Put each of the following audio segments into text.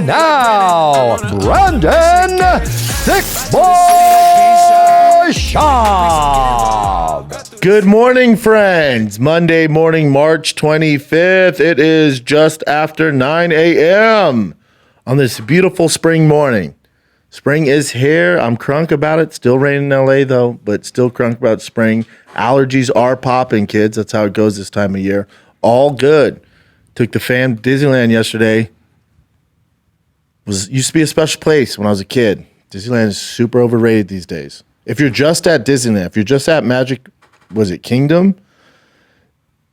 And now, Brandon Thiccc Schaub. Good morning, friends. Monday morning, March 25th. It is just after 9 a.m. on this beautiful spring morning. Spring is here. I'm crunk about it. Still raining in LA, though, but still crunk about spring. Allergies are popping, kids. That's how it goes this time of year. All good. Took the fam to Disneyland yesterday. Used to be a special place when I was a kid. Disneyland is super overrated these days. If you're just at Disneyland, if you're just at Magic, was it Kingdom?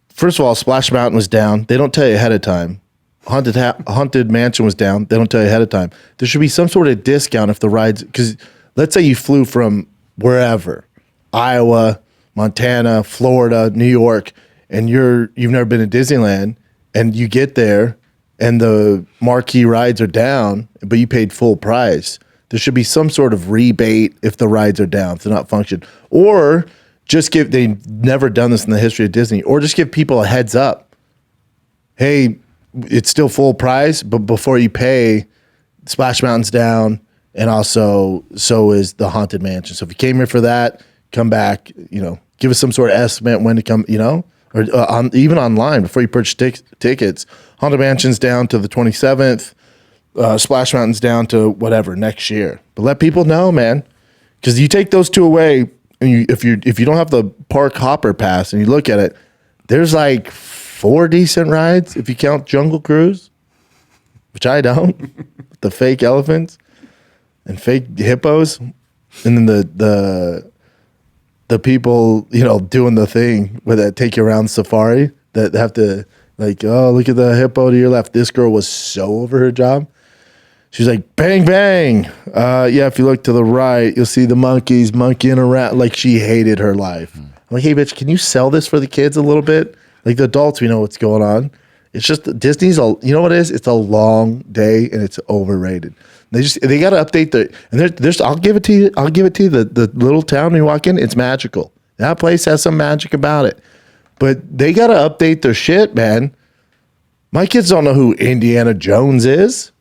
First of all, Splash Mountain was down. They don't tell you ahead of time. Haunted Mansion was down. They don't tell you ahead of time. There should be some sort of discount if the rides, because let's say you flew from wherever, Iowa, Montana, Florida, New York, and you've never been to Disneyland, and you get there, and the marquee rides are down, but you paid full price. There should be some sort of rebate if the rides are down, if they're not functioning. Or just they've never done this in the history of Disney, or just give people a heads up. Hey, it's still full price, but before you pay, Splash Mountain's down, and also so is the Haunted Mansion. So if you came here for that, come back, give us some sort of estimate when to come, or even online before you purchase tickets. Haunted Mansion's down to the 27th. Splash Mountain's down to whatever next year. But let people know, man, because you take those two away, and if you don't have the park hopper pass and you look at it, there's like 4 decent rides if you count Jungle Cruise, which I don't. The fake elephants and fake hippos, and then the people doing the thing where they take you around safari that have to look at the hippo to your left. This girl was so over her job. She's like, bang, bang. Yeah, if you look to the right, you'll see the monkeys monkeying around. Like, she hated her life. I'm like, hey, bitch, can you sell this for the kids a little bit? Like, the adults, we know what's going on. It's just Disney's, you know what it is? It's a long day, and it's overrated. They got to update there's I'll give it to you. The little town you walk in, it's magical. That place has some magic about it. But they got to update their shit, man. My kids don't know who Indiana Jones is.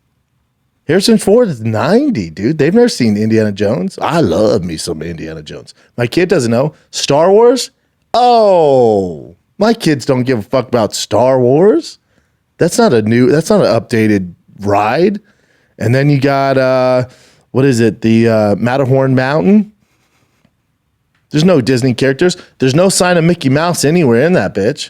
Harrison Ford is 90, dude. They've never seen Indiana Jones. I love me some Indiana Jones. My kid doesn't know. Star Wars? Oh, my kids don't give a fuck about Star Wars. That's not an updated ride. And then you got, what is it? The Matterhorn Mountain. There's no Disney characters. There's no sign of Mickey Mouse anywhere in that bitch.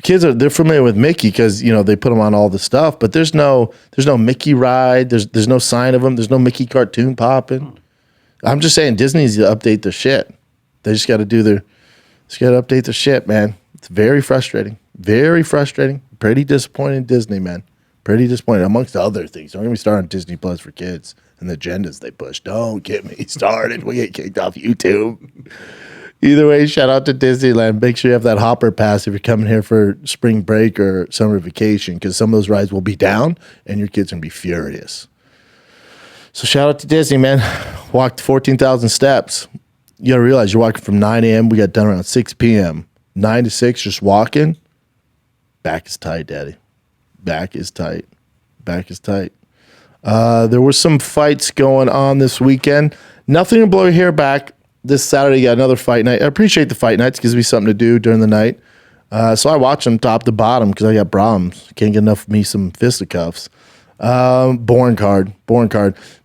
Kids they're familiar with Mickey because they put him on all the stuff, but there's no Mickey ride. There's no sign of him. There's no Mickey cartoon popping. I'm just saying Disney needs to update their shit. They just got to update their shit, man. It's very frustrating. Very frustrating. Pretty disappointed in Disney, man. Pretty disappointed amongst other things. Don't get me started on Disney Plus for kids and the agendas they push. Don't get me started. We get kicked off YouTube. Either way, shout out to Disneyland. Make sure you have that hopper pass if you're coming here for spring break or summer vacation, because some of those rides will be down and your kids are going to be furious. So shout out to Disney, man. Walked 14,000 steps. You got to realize you're walking from 9 a.m. We got done around 6 p.m. 9 to 6, just walking. Back is tight, daddy. Back is tight. Back is tight. There were some fights going on this weekend. Nothing to blow your hair back. This Saturday, you got another fight night. I appreciate the fight nights. Gives me something to do during the night. So I watch them top to bottom because I got problems. Can't get enough of me some fisticuffs. Boring card.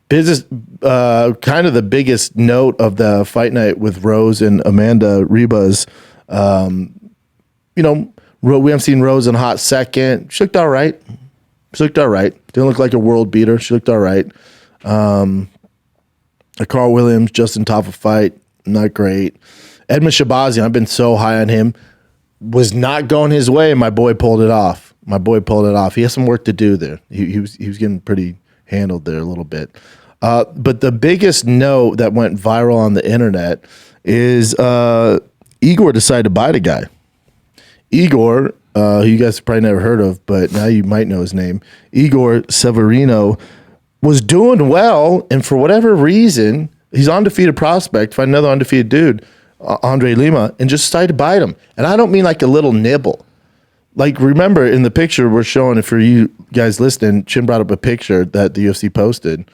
Business, kind of the biggest note of the fight night with Rose and Amanda Ribas. We haven't seen Rose in a hot second. She looked all right. Didn't look like a world beater. She looked all right. Carl Williams, Justin Taffa fight, not great. Edmund Shabazian, I've been so high on him, was not going his way, and my boy pulled it off. He has some work to do there. He was getting pretty handled there a little bit. But the biggest note that went viral on the internet is Igor decided to bite a guy. Igor, who you guys probably never heard of, but now you might know his name. Igor Severino was doing well, and for whatever reason, he's undefeated prospect. Find another undefeated dude, Andre Lima, and just decided to bite him. And I don't mean like a little nibble. Like, remember in the picture we're showing, if for you guys listening, Chin brought up a picture that the UFC posted.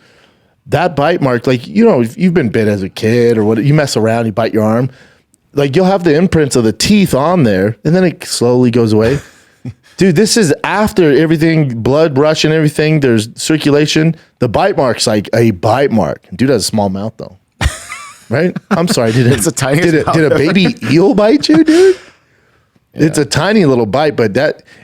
That bite mark, like, you know, if you've been bit as a kid or what, you mess around, you bite your arm, like you'll have the imprints of the teeth on there and then it slowly goes away. Dude, this is after everything, blood rush and everything. There's circulation. The bite mark's like a bite mark. Dude has a small mouth though. Right? I'm sorry. Did a baby eel bite you, dude? Yeah. It's a tiny little bite, but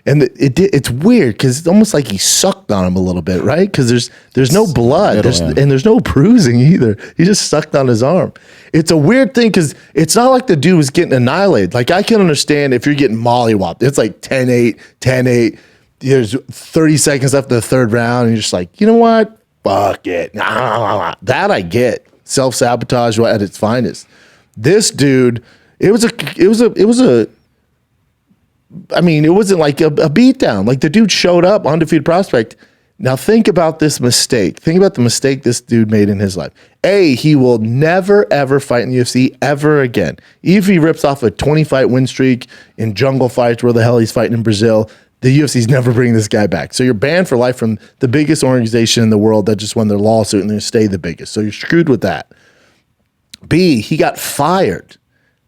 it's weird because it's almost like he sucked on him a little bit, right? Because there's no blood, and there's no bruising either. He just sucked on his arm. It's a weird thing because it's not like the dude was getting annihilated. Like, I can understand if you're getting mollywopped. It's like 10-8, 10-8. There's 30 seconds left in the third round, and you're just like, you know what? Fuck it. That I get. Self-sabotage at its finest. This dude, it wasn't like a beatdown. Like, the dude showed up, undefeated prospect. Now think about this mistake. Think about the mistake this dude made in his life. He will never, ever fight in the UFC ever again. Even if he rips off a 20-fight win streak in jungle fights, where the hell he's fighting in Brazil, the UFC's never bringing this guy back. So you're banned for life from the biggest organization in the world that just won their lawsuit and they're going to stay the biggest. So you're screwed with that. B, he got fired.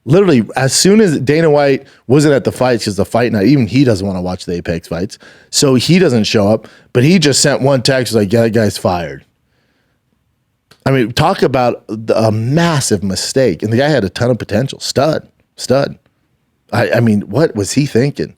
Literally, as soon as Dana White wasn't at the fights, because the fight night, even he doesn't want to watch the Apex fights, so he doesn't show up, but he just sent one text like, yeah, that guy's fired. I mean, talk about a massive mistake. And the guy had a ton of potential. Stud. I mean, what was he thinking?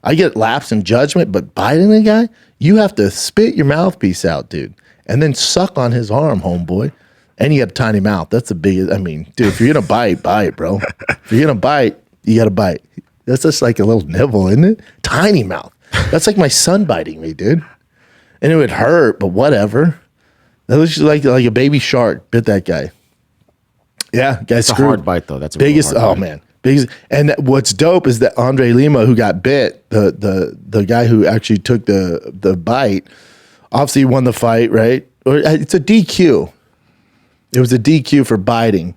I get lapse in judgment, but biting a guy, you have to spit your mouthpiece out, dude, and then suck on his arm, homeboy. And you got a tiny mouth. That's the biggest. I mean, dude, if you're going to bite, bro. If you're going to bite, you got to bite. That's just like a little nibble, isn't it? Tiny mouth. That's like my son biting me, dude. And it would hurt, but whatever. That looks like a baby shark bit that guy. Yeah, guy's screwed. A hard bite, though. That's a biggest. Hard bite. Man. Biggest. And what's dope is that Andre Lima, who got bit, the guy who actually took the bite, obviously won the fight, right? Or it's a DQ. It was a DQ for biting.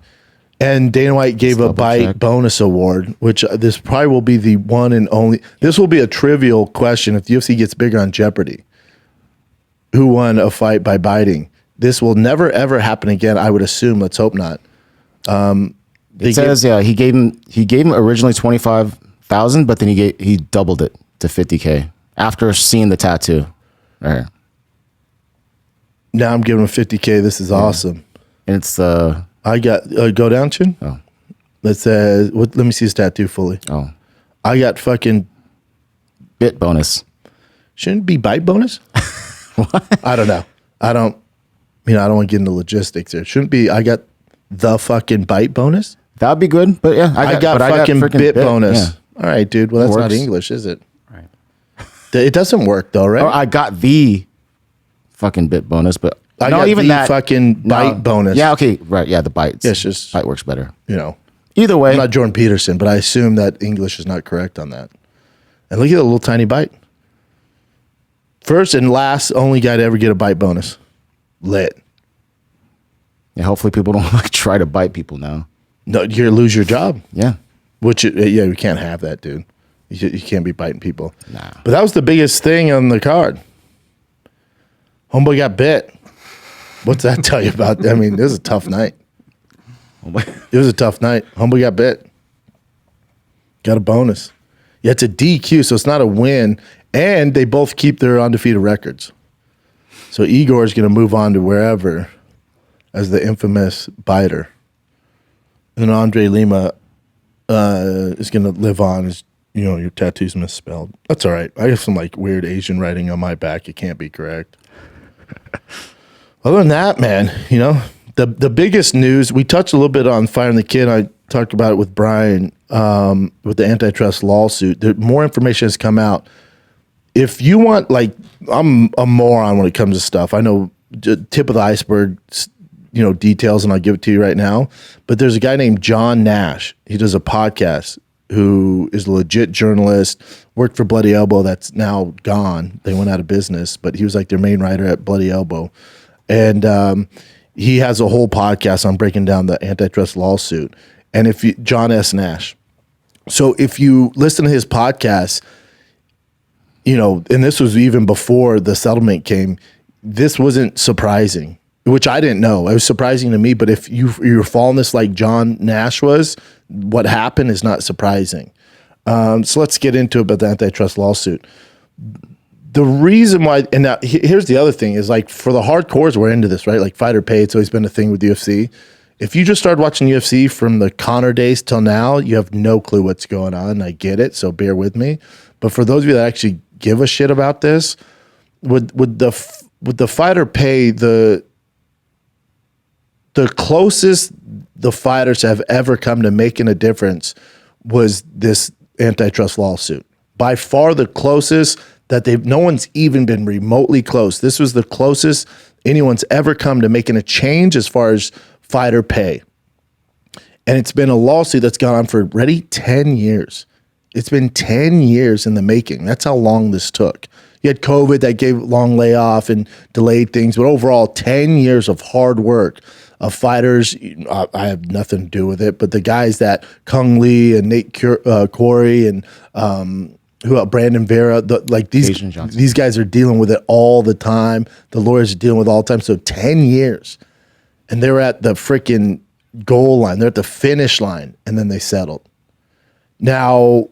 And Dana White gave a bite bonus award, which this probably will be the one and only. This will be a trivial question if the UFC gets bigger on Jeopardy. Who won a fight by biting? This will never, ever happen again, I would assume. Let's hope not. It says, he gave him originally 25,000, but then he doubled it to 50K after seeing the tattoo. Right. Now I'm giving him 50K. This is awesome. And it's I got go down, Chin. Oh, that says let me see his tattoo fully. Oh, I got fucking bit bonus. Shouldn't it be bite bonus? What? I don't know. I don't want to get into logistics there. Shouldn't be. I got the fucking bite bonus. That'd be good, but yeah, I got fucking bit bonus. Yeah. All right, dude. Well, that's not English, is it? Right. It doesn't work though, right? Or I got the fucking bit bonus, but I got even that fucking bite bonus. Yeah, okay, right. Yeah, the bites. Yeah, it's just bite works better. You know. Either way, I'm not Jordan Peterson, but I assume that English is not correct on that. And look at the little tiny bite. First and last, only guy to ever get a bite bonus. Lit. Yeah, hopefully people don't like try to bite people now. No, you're gonna lose your job. Yeah. Which we can't have that, dude. You can't be biting people. Nah. But that was the biggest thing on the card. Homeboy got bit. What's that tell you about? I mean, it was a tough night. It was a tough night. Homeboy got bit. Got a bonus. Yeah, it's a DQ, so it's not a win. And they both keep their undefeated records. So Igor's going to move on to wherever as the infamous biter. And Andre Lima is going to live on as, your tattoo's misspelled. That's all right. I have some like weird Asian writing on my back. It can't be correct. Other than that, man, the biggest news, we touched a little bit on firing the kid. I talked about it with Brian with the antitrust lawsuit. More information has come out. If you want, like, I'm a moron when it comes to stuff. I know tip of the iceberg, details, and I'll give it to you right now. But there's a guy named John Nash. He does a podcast who is a legit journalist, worked for Bloody Elbow. That's now gone. They went out of business, but he was like their main writer at Bloody Elbow. And he has a whole podcast on breaking down the antitrust lawsuit. And John S. Nash. So if you listen to his podcast, and this was even before the settlement came, this wasn't surprising, which I didn't know. It was surprising to me, but if you're following this like John Nash was, what happened is not surprising. So let's get into it about the antitrust lawsuit. The reason why, and now here's the other thing, is like for the hardcores, we're into this, right? Like fighter pay, it's always been a thing with UFC. If you just started watching UFC from the Conor days till now, you have no clue what's going on. I get it, so bear with me. But for those of you that actually give a shit about this, with the fighter pay, the closest the fighters have ever come to making a difference was this antitrust lawsuit. By far the closest that no one's even been remotely close. This was the closest anyone's ever come to making a change as far as fighter pay. And it's been a lawsuit that's gone on for 10 years. It's been 10 years in the making. That's how long this took. You had COVID that gave long layoff and delayed things, but overall 10 years of hard work of fighters. I have nothing to do with it, but the guys that Kung Lee and Nate Corey and Brandon Vera, these guys are dealing with it all the time. The lawyers are dealing with it all the time. So 10 years. And they're at the freaking goal line. They're at the finish line, and then they settled. Now,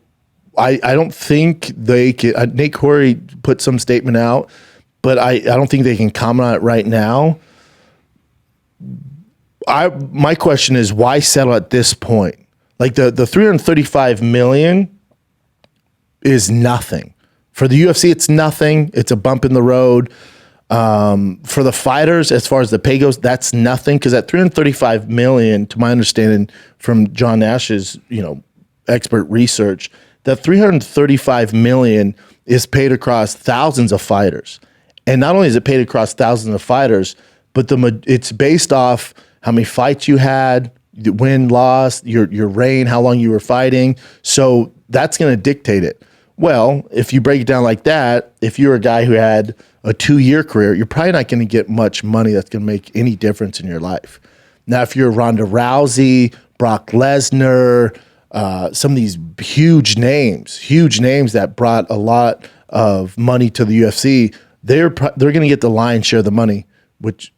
I don't think they can. Nate Corey put some statement out, but I don't think they can comment on it right now. My question is, why settle at this point? Like the $335 million is nothing. For the UFC, it's nothing. It's a bump in the road. For the fighters, as far as the pay goes, that's nothing, because that $335 million, to my understanding from John Nash's expert research, that $335 million is paid across thousands of fighters. And not only is it paid across thousands of fighters, but it's based off how many fights you had, win, loss, your reign, how long you were fighting. So that's going to dictate it. Well, if you break it down like that, if you're a guy who had a 2-year career, you're probably not going to get much money that's going to make any difference in your life. Now, if you're Ronda Rousey, Brock Lesnar, some of these huge names that brought a lot of money to the UFC, they're going to get the lion's share of the money, which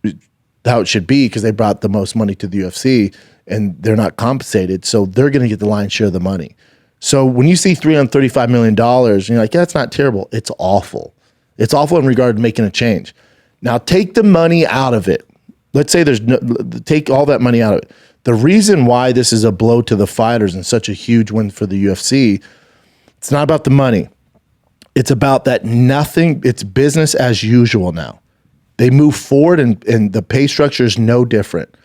how it should be, because they brought the most money to the UFC and they're not compensated. So they're going to get the lion's share of the money. So when you see $335 million, you're like, yeah, that's not terrible. It's awful. It's awful in regard to making a change. Now take the money out of it. Let's say take all that money out of it. The reason why this is a blow to the fighters and such a huge win for the UFC, it's not about the money. It's about that it's business as usual now. They move forward and the pay structure is no different.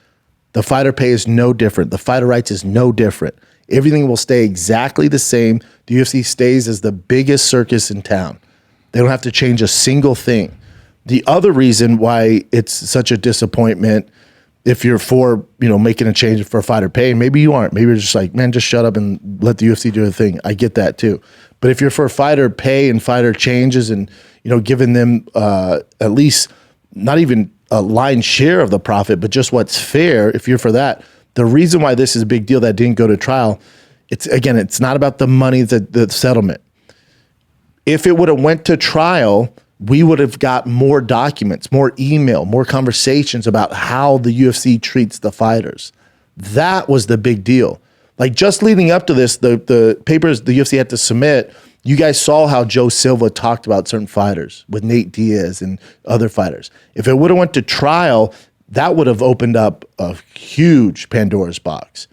The fighter pay is no different. The fighter rights is no different. Everything will stay exactly the same. The UFC stays as the biggest circus in town. They don't have to change a single thing. The other reason why it's such a disappointment, if you're for making a change for fighter pay, maybe you aren't. Maybe you're just like, man, just shut up and let the UFC do the thing. I get that too. But if you're for fighter pay and fighter changes and giving them at least not even a lion's share of the profit, but just what's fair, if you're for that, the reason why this is a big deal that didn't go to trial, it's not about the money, the settlement. If it would have went to trial, we would have got more documents, more email, more conversations about how the UFC treats the fighters. That was the big deal. Like just leading up to this, the papers the UFC had to submit, you guys saw how Joe Silva talked about certain fighters with Nate Diaz and other fighters. If it would have went to trial, that would have opened up a huge Pandora's box.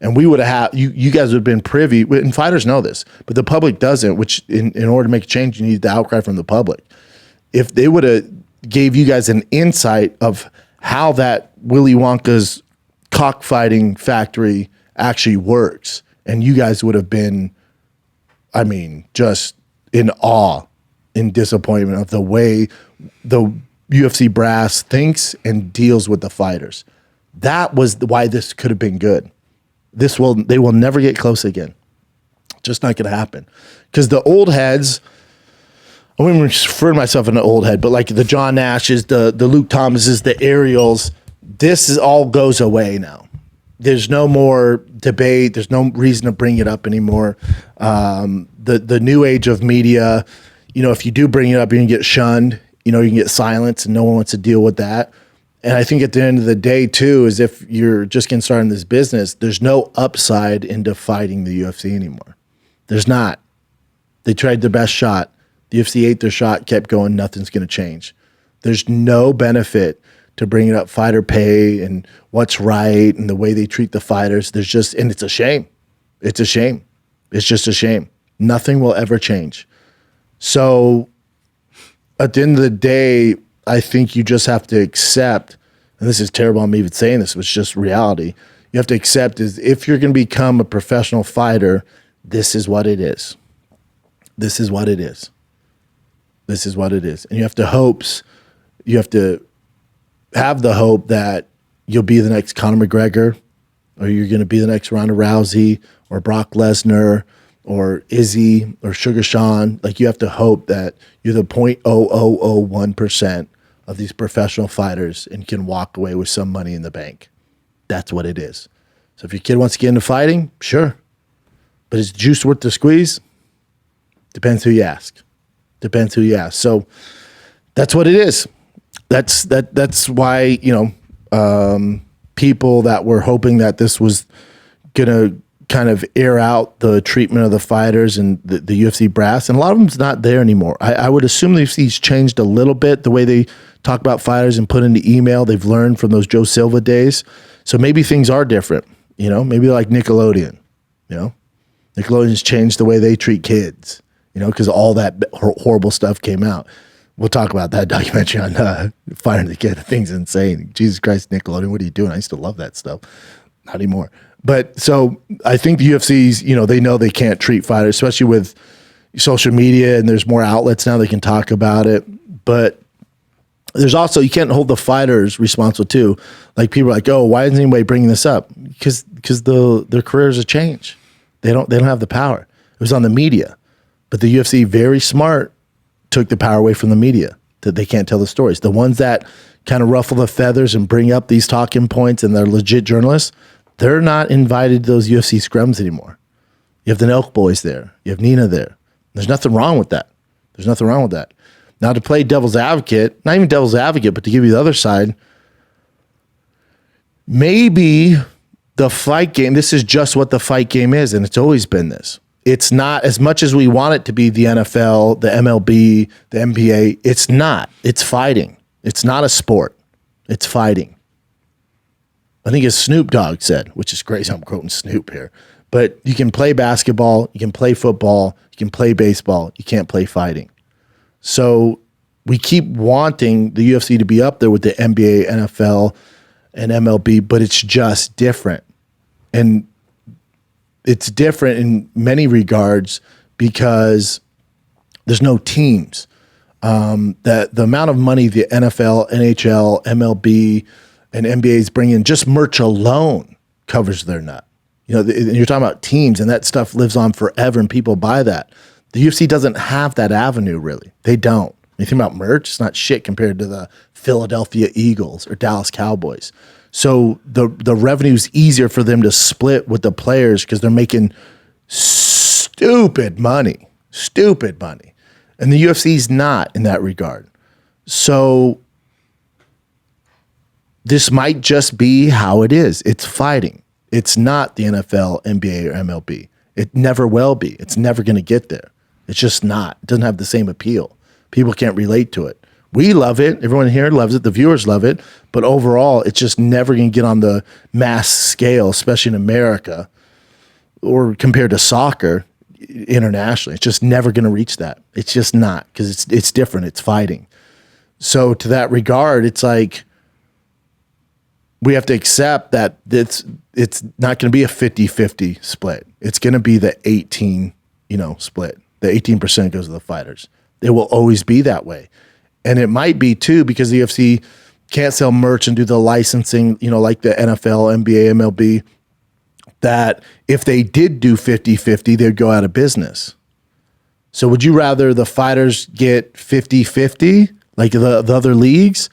And we would have you guys would have been privy, and fighters know this, but the public doesn't, which in order to make a change, you need the outcry from the public. If they would have gave you guys an insight of how that Willy Wonka's cockfighting factory actually works, and you guys would have been, just in awe, in disappointment of the way the UFC brass thinks and deals with the fighters. That was why this could have been good. They will never get close again. Just not going to happen. Because the old heads, I wouldn't refer to myself as an old head, but like the John Nashes, the Luke Thomases, the Ariels, all goes away now. There's no more debate. There's no reason to bring it up anymore. The new age of media, if you do bring it up, you can get shunned, you can get silenced and no one wants to deal with that. And I think at the end of the day too, is if you're just getting started in this business, there's no upside into fighting the UFC anymore. There's not. They tried their best shot. The UFC ate their shot, kept going, nothing's going to change. There's no benefit to bringing up fighter pay and what's right and the way they treat the fighters. And it's a shame. It's a shame. It's just a shame. Nothing will ever change. So at the end of the day, I think you just have to accept, and this is terrible, I'm even saying this, but it's just reality. You have to accept is if you're going to become a professional fighter, this is what it is. This is what it is. This is what it is. And you have to have the hope that you'll be the next Conor McGregor, or you're going to be the next Ronda Rousey, or Brock Lesnar, or Izzy, or Sugar Sean. Like, you have to hope that you're the 0.0001% of these professional fighters and can walk away with some money in the bank. That's what it is. So if your kid wants to get into fighting, sure. But is juice worth the squeeze? Depends who you ask. Depends who you ask. So that's what it is. That's why, people that were hoping that this was going to kind of air out the treatment of the fighters and the UFC brass, and a lot of them's not there anymore. I would assume the UFC's changed a little bit the way they talk about fighters and put into email. They've learned from those Joe Silva days. So maybe things are different, maybe like Nickelodeon, Nickelodeon's changed the way they treat kids, because all that horrible stuff came out. We'll talk about that documentary on Firing the Kid. The thing's insane. Jesus Christ, Nickelodeon, what are you doing? I used to love that stuff. Not anymore. But so I think the UFC's, they know they can't treat fighters, especially with social media, and there's more outlets now they can talk about it. But there's also, you can't hold the fighters responsible too. Like, people are like, oh, why isn't anybody bringing this up? Because their careers have changed. They don't have the power. It was on the media. But the UFC, very smart, took the power away from the media, that they can't tell the stories. The ones that kind of ruffle the feathers and bring up these talking points and they're legit journalists, they're not invited to those UFC scrums anymore. You have the Nelk boys there. You have Nina there. There's nothing wrong with that. There's nothing wrong with that. Now, to play devil's advocate, not even devil's advocate, but to give you the other side, maybe the fight game, this is just what the fight game is, and it's always been this. It's not as much as we want it to be the NFL, the MLB, the NBA. It's not. It's fighting. It's not a sport. It's fighting. I think as Snoop Dogg said, which is crazy, I'm quoting Snoop here, but you can play basketball, you can play football, you can play baseball, you can't play fighting. So we keep wanting the UFC to be up there with the NBA, NFL, and MLB, but it's just different. And it's different in many regards because there's no teams. The amount of money the NFL, NHL, MLB, and NBA is bringing, just merch alone covers their nut. And you're talking about teams, and that stuff lives on forever, and people buy that. The UFC doesn't have that avenue, really. They don't. When you think about merch, it's not shit compared to the Philadelphia Eagles or Dallas Cowboys. So the revenue's easier for them to split with the players because they're making stupid money. And the UFC's not in that regard. So this might just be how it is. It's fighting. It's not the NFL, NBA, or MLB. It never will be. It's never going to get there. It's just not. It doesn't have the same appeal. People can't relate to it. We love it. Everyone here loves it. The viewers love it. But overall, it's just never going to get on the mass scale, especially in America, or compared to soccer internationally. It's just never going to reach that. It's just not, because it's different. It's fighting. So to that regard, it's like we have to accept that it's not going to be a 50-50 split. It's going to be the 18, split. The 18% goes to the fighters. It will always be that way. And it might be too, because the UFC can't sell merch and do the licensing, like the NFL, NBA, MLB, that if they did do 50-50, they'd go out of business. So would you rather the fighters get 50-50, like the other leagues,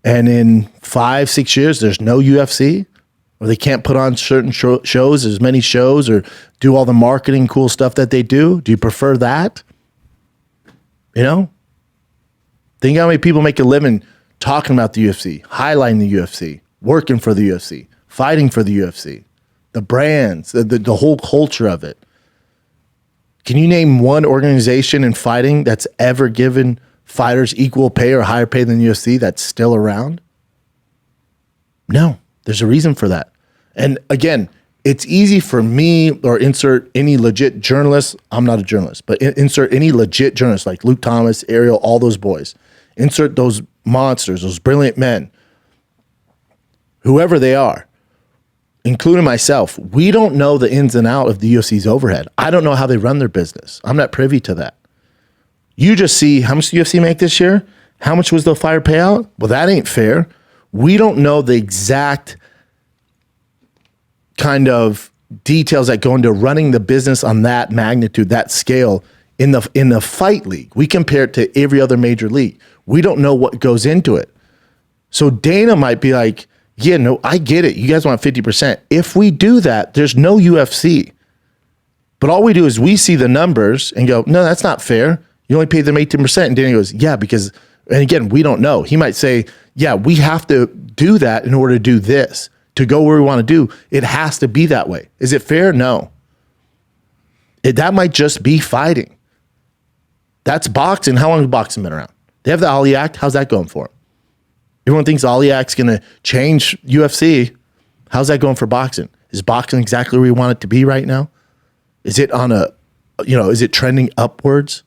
and in 5-6 years, there's no UFC, or they can't put on certain shows, as many shows, or do all the marketing cool stuff that they do? Do you prefer that? You know? Think how many people make a living talking about the UFC, highlighting the UFC, working for the UFC, fighting for the UFC, the brands, the whole culture of it. Can you name one organization in fighting that's ever given fighters equal pay or higher pay than the UFC that's still around? No, there's a reason for that. And again, it's easy for me or insert any legit journalist. I'm not a journalist, but insert any legit journalist like Luke Thomas, Ariel, all those boys. Insert those monsters, those brilliant men, whoever they are, including myself. We don't know the ins and outs of the UFC's overhead. I don't know how they run their business. I'm not privy to that. You just see how much the UFC make this year. How much was the fighter payout? Well, that ain't fair. We don't know the exact kind of details that go into running the business on that magnitude, that scale in the fight league. We compare it to every other major league. We don't know what goes into it. So Dana might be like, yeah, no, I get it. You guys want 50%. If we do that, there's no UFC. But all we do is we see the numbers and go, no, that's not fair. You only paid them 18%. And Dana goes, yeah, because, and again, we don't know. He might say, yeah, we have to do that in order to do this. To go where we want to do, it has to be that way. Is it fair? No. That might just be fighting. That's boxing. How long has boxing been around? They have the Ali Act. How's that going for them? Everyone thinks Ali Act's going to change UFC. How's that going for boxing? Is boxing exactly where you want it to be right now? Is it on is it trending upwards?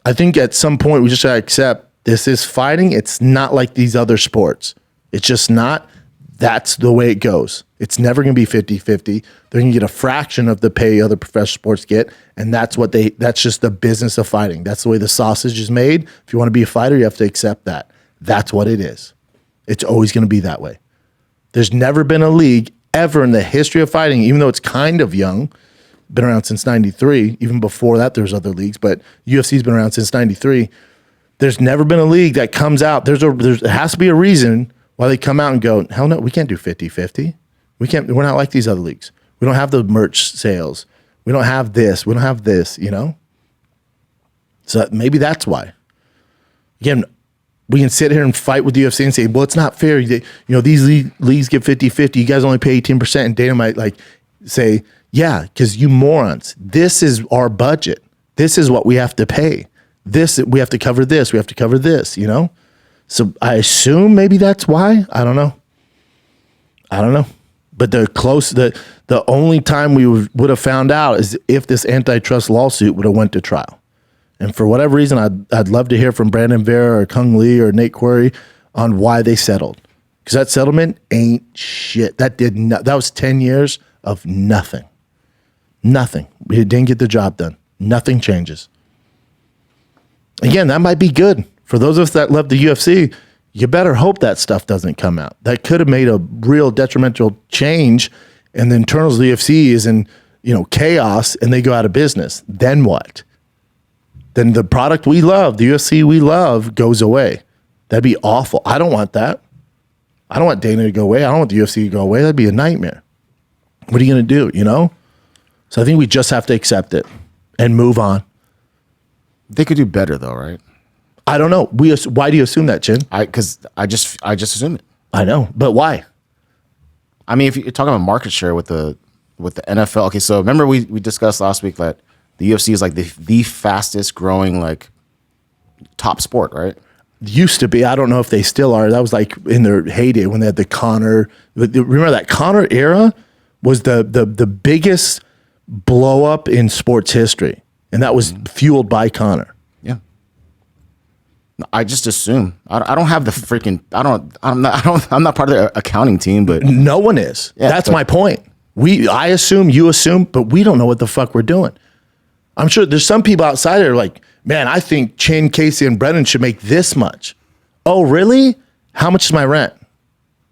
I think at some point we just got to accept this is fighting. It's not like these other sports. It's just not. That's the way it goes. It's never going to be 50-50. They're going to get a fraction of the pay other professional sports get, and that's just the business of fighting. That's the way the sausage is made. If you want to be a fighter, you have to accept that. That's what it is. It's always going to be that way. There's never been a league ever in the history of fighting, even though it's kind of young, been around since 93. Even before that, there's other leagues, but UFC's been around since 93. There's never been a league that comes out. There has to be a reason why they come out and go, hell no, we can't do 50-50. We're not like these other leagues. We don't have the merch sales. We don't have this. We don't have this, So maybe that's why. Again, we can sit here and fight with the UFC and say, well, it's not fair. These leagues get 50-50. You guys only pay 18%. And Dana might say, yeah, because you morons, this is our budget. This is what we have to pay. We have to cover this. We have to cover this, So I assume maybe that's why. I don't know. But the only time we would have found out is if this antitrust lawsuit would have went to trial. And for whatever reason, I'd love to hear from Brandon Vera or Kung Lee or Nate Quarry on why they settled. Because that settlement ain't shit. That was 10 years of nothing. Nothing. We didn't get the job done. Nothing changes. Again, that might be good. For those of us that love the UFC, you better hope that stuff doesn't come out. That could have made a real detrimental change, and the internals of the UFC is in chaos, and they go out of business. Then what? Then the product we love, the UFC we love, goes away. That'd be awful. I don't want that. I don't want Dana to go away. I don't want the UFC to go away. That'd be a nightmare. What are you going to do, So I think we just have to accept it and move on. They could do better, though, right? I don't know. Why do you assume that, Chin? Because I just assume it. I know, but why? I mean, if you're talking about market share with the NFL, okay. So remember we discussed last week that the UFC is like the fastest growing top sport, right? Used to be. I don't know if they still are. That was in their heyday when they had the Conor. Remember that Conor era was the biggest blow up in sports history, and that was fueled by Conor. Yeah. I just assume. I don't have the freaking. I'm not part of the accounting team, but no one is. Yeah, that's my point. I assume, you assume, but we don't know what the fuck we're doing. I'm sure there's some people outside that are like, man, I think Chin, Casey, and Brennan should make this much. Oh, really? How much is my rent?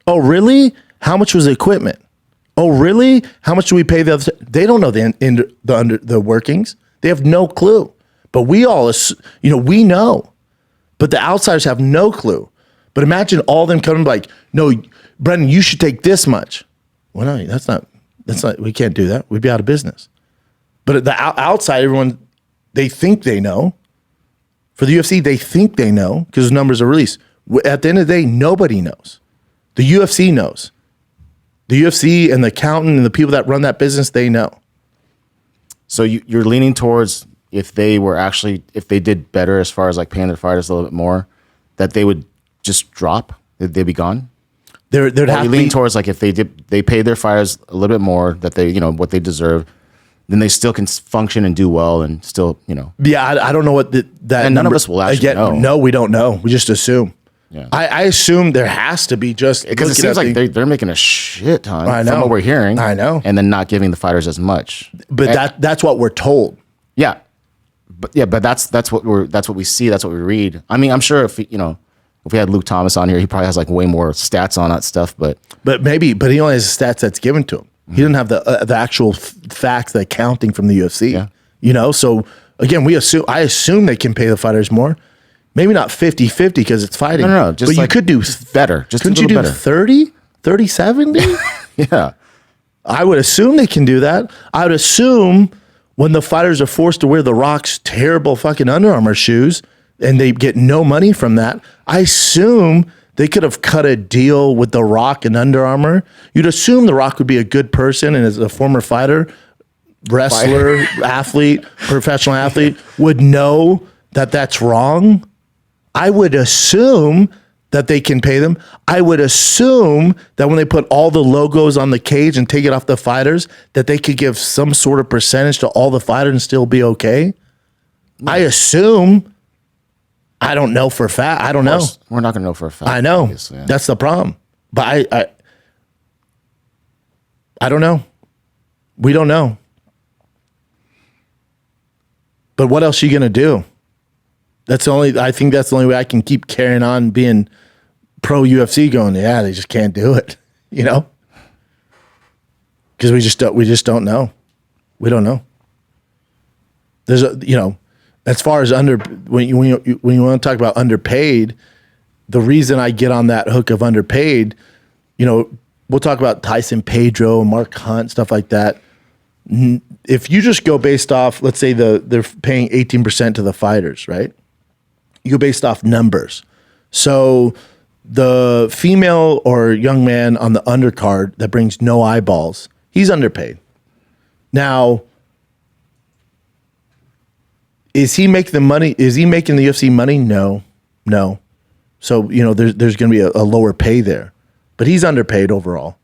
Oh, really? How much was the equipment? Oh, really? How much do we pay the other? They don't know the workings. They have no clue. But we all, we know. But the outsiders have no clue. But imagine all them coming like, no, Brendan, you should take this much. Well, no, that's not, we can't do that. We'd be out of business. But the outside, everyone, they think they know. For the UFC, they think they know because the numbers are released. At the end of the day, nobody knows. The UFC knows. The UFC and the accountant and the people that run that business, they know. So you're leaning towards if they did better as far as like paying their fighters a little bit more, that they would just drop? They'd be gone? There'd have to lean be, towards like if they paid their fighters a little bit more, that they, what they deserve, then they still can function and do well and still, Yeah, I don't know what that and none of us will actually know. No, we don't know. We just assume. Yeah. I assume there has to be just Because it seems like they're making a shit ton I know. from what we're hearing. I know. And then not giving the fighters as much. But that's what we're told. Yeah. But that's what we see, that's what we read. I mean, I'm sure if we had Luke Thomas on here, he probably has like way more stats on that stuff, but he only has the stats that's given to him. He didn't have the actual facts, the accounting from the UFC. Yeah. So again, I assume they can pay the fighters more. Maybe not 50-50 because it's fighting. No. Just but like, you could do better. Just couldn't a you little do better. 30, 70? Yeah. I would assume they can do that. I would assume when the fighters are forced to wear The Rock's terrible fucking Under Armour shoes and they get no money from that, I assume they could have cut a deal with The Rock and Under Armour. You'd assume The Rock would be a good person and as a former fighter, wrestler, athlete, professional athlete, would know that that's wrong. I would assume that they can pay them. I would assume that when they put all the logos on the cage and take it off the fighters, that they could give some sort of percentage to all the fighters and still be okay. I assume. I don't know for a fact. I don't know. We're not going to know for a fact. I know. Obviously, yeah. That's the problem. But I don't know. We don't know. But what else are you going to do? I think that's the only way I can keep carrying on being pro UFC going, yeah, they just can't do it, Because we just don't know. We don't know. There's as far as when you want to talk about underpaid, the reason I get on that hook of underpaid, we'll talk about Tyson Pedro, Mark Hunt, stuff like that. If you just go based off, let's say they're paying 18% to the fighters, right? You go based off numbers. So the female or young man on the undercard that brings no eyeballs, he's underpaid. Now, is he making the money? Is he making the UFC money? No. So, there's going to be a lower pay there, but he's underpaid overall.